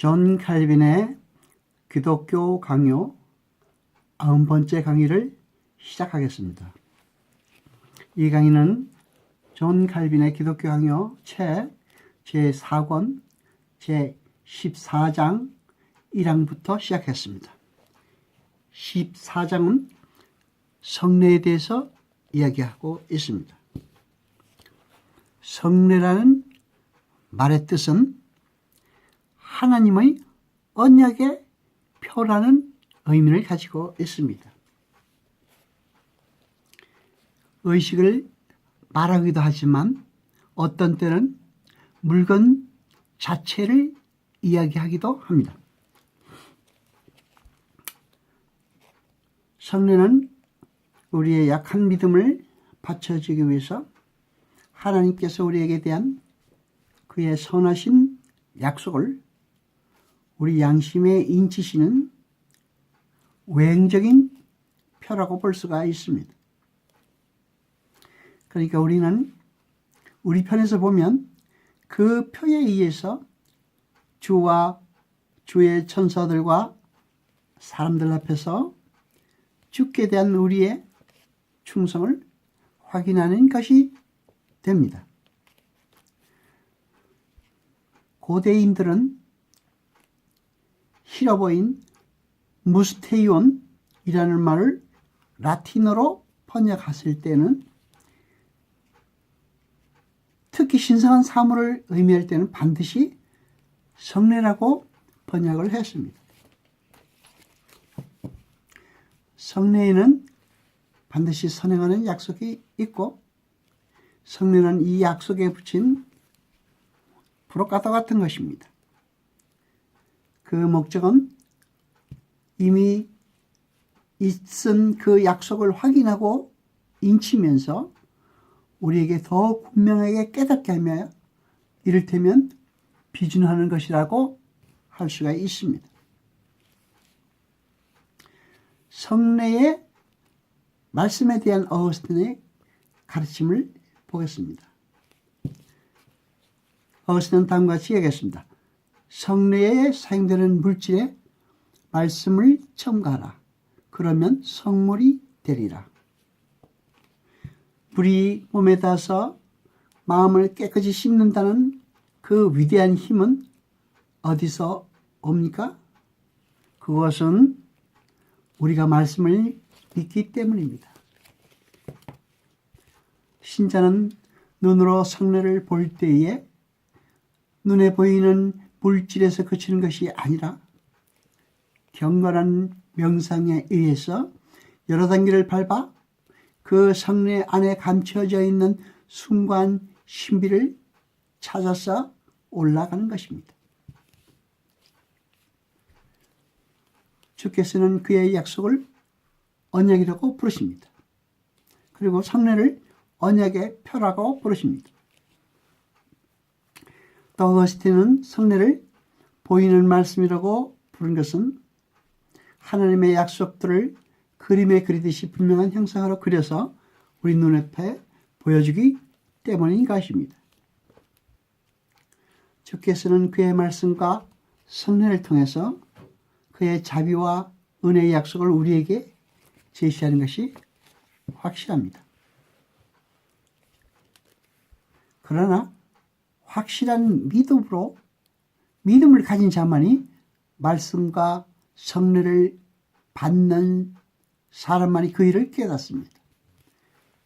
존 칼빈의 기독교 강요 90번째 강의를 시작하겠습니다. 이 강의는 존 칼빈의 기독교 강요 책 제4권 제14장 1항부터 시작했습니다. 14장은 성례에 대해서 이야기하고 있습니다. 성례라는 말의 뜻은 하나님의 언약의 표라는 의미를 가지고 있습니다. 의식을 말하기도 하지만 어떤 때는 물건 자체를 이야기하기도 합니다. 성례는 우리의 약한 믿음을 받쳐주기 위해서 하나님께서 우리에게 대한 그의 선하신 약속을 우리 양심에 인치시는 외행적인 표라고 볼 수가 있습니다. 그러니까 우리는 우리 편에서 보면 그 표에 의해서 주와 주의 천사들과 사람들 앞에서 주께 대한 우리의 충성을 확인하는 것이 됩니다. 고대인들은 히라보인 무스테이온이라는 말을 라틴어로 번역했을 때는 특히 신성한 사물을 의미할 때는 반드시 성례라고 번역을 했습니다. 성례에는 반드시 선행하는 약속이 있고 성례는 이 약속에 붙인 브로카타 같은 것입니다. 그 목적은 이미 있은 그 약속을 확인하고 인치면서 우리에게 더 분명하게 깨닫게 하며 이를테면 비준하는 것이라고 할 수가 있습니다. 성례의 말씀에 대한 어거스틴의 가르침을 보겠습니다. 어거스틴은 다음과 같이 얘기했습니다. 성례에 사용되는 물질에 말씀을 첨가하라. 그러면 성물이 되리라. 불이 몸에 닿아서 마음을 깨끗이 씻는다는 그 위대한 힘은 어디서 옵니까? 그것은 우리가 말씀을 믿기 때문입니다. 신자는 눈으로 성례를 볼 때에 눈에 보이는 물질에서 그치는 것이 아니라 경건한 명상에 의해서 여러 단계를 밟아 그 성례 안에 감춰져 있는 숭고한 신비를 찾아서 올라가는 것입니다. 주께서는 그의 약속을 언약이라고 부르십니다. 그리고 성례를 언약의 표라고 부르십니다. 또 어거스틴은 성례를 보이는 말씀이라고 부른 것은 하나님의 약속들을 그림에 그리듯이 분명한 형상으로 그려서 우리 눈앞에 보여주기 때문인 것입니다. 주께서는 그의 말씀과 성례를 통해서 그의 자비와 은혜의 약속을 우리에게 제시하는 것이 확실합니다. 그러나 확실한 믿음을 가진 자만이 말씀과 성례를 받는 사람만이 그 일을 깨닫습니다.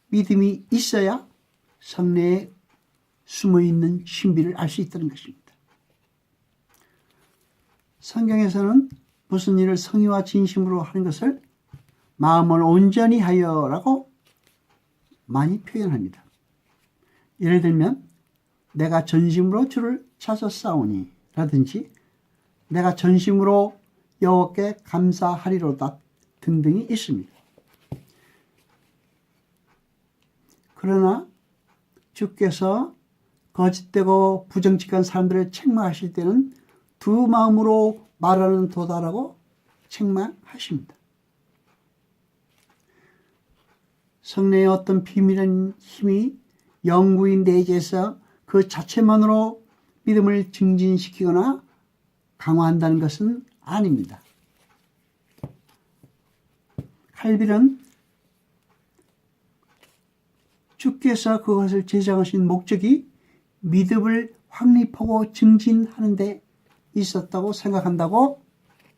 믿음이 있어야 성례에 숨어있는 신비를 알 수 있다는 것입니다. 성경에서는 무슨 일을 성의와 진심으로 하는 것을 마음을 온전히 하여라고 많이 표현합니다. 예를 들면 내가 전심으로 주를 찾았사오니 라든지 내가 전심으로 여호와께 감사하리로다 등등이 있습니다. 그러나 주께서 거짓되고 부정직한 사람들을 책망하실 때는 두 마음으로 말하는 도다라고 책망하십니다. 성례의 어떤 비밀한 힘이 영구인 내재에서 그 자체만으로 믿음을 증진시키거나 강화한다는 것은 아닙니다. 칼빈은 주께서 그것을 제정하신 목적이 믿음을 확립하고 증진하는 데 있었다고 생각한다고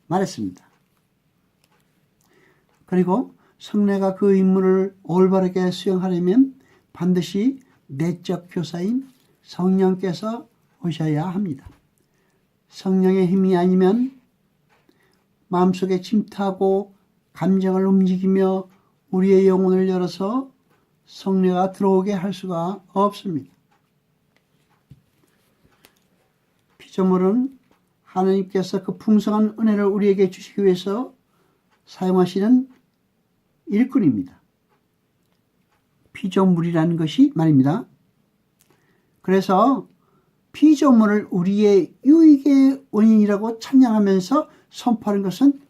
말했습니다. 그리고 성례가 그 임무를 올바르게 수행하려면 반드시 내적 교사인 성령께서 오셔야 합니다. 성령의 힘이 아니면 마음속에 침투하고 감정을 움직이며 우리의 영혼을 열어서 성령가 들어오게 할 수가 없습니다. 피조물은 하나님께서 그 풍성한 은혜를 우리에게 주시기 위해서 사용하시는 일꾼입니다. 피조물이라는 것이 말입니다. 그래서 피조물을 우리의 유익의 원인이라고 찬양하면서 선포하는 것은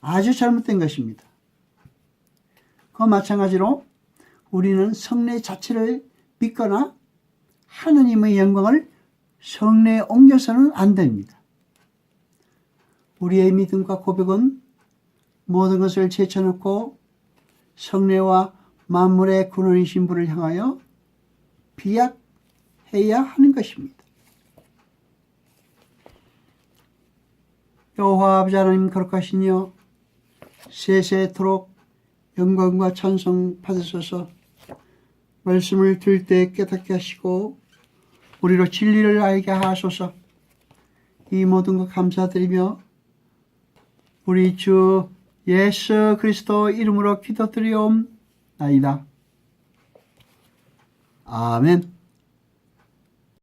아주 잘못된 것입니다. 그와 마찬가지로 우리는 성례 자체를 믿거나 하느님의 영광을 성례에 옮겨서는 안 됩니다. 우리의 믿음과 고백은 모든 것을 제쳐놓고 성례와 만물의 근원이신 분을 향하여 비약해야 하는 것입니다. 여호와 아버지 하나님 거룩하시니여 세세토록 영광과 찬송 받으소서. 말씀을 들을 때 깨닫게 하시고 우리로 진리를 알게 하소서. 이 모든 것 감사드리며 우리 주 예수 그리스도 이름으로 기도드리옵나이다. 아멘.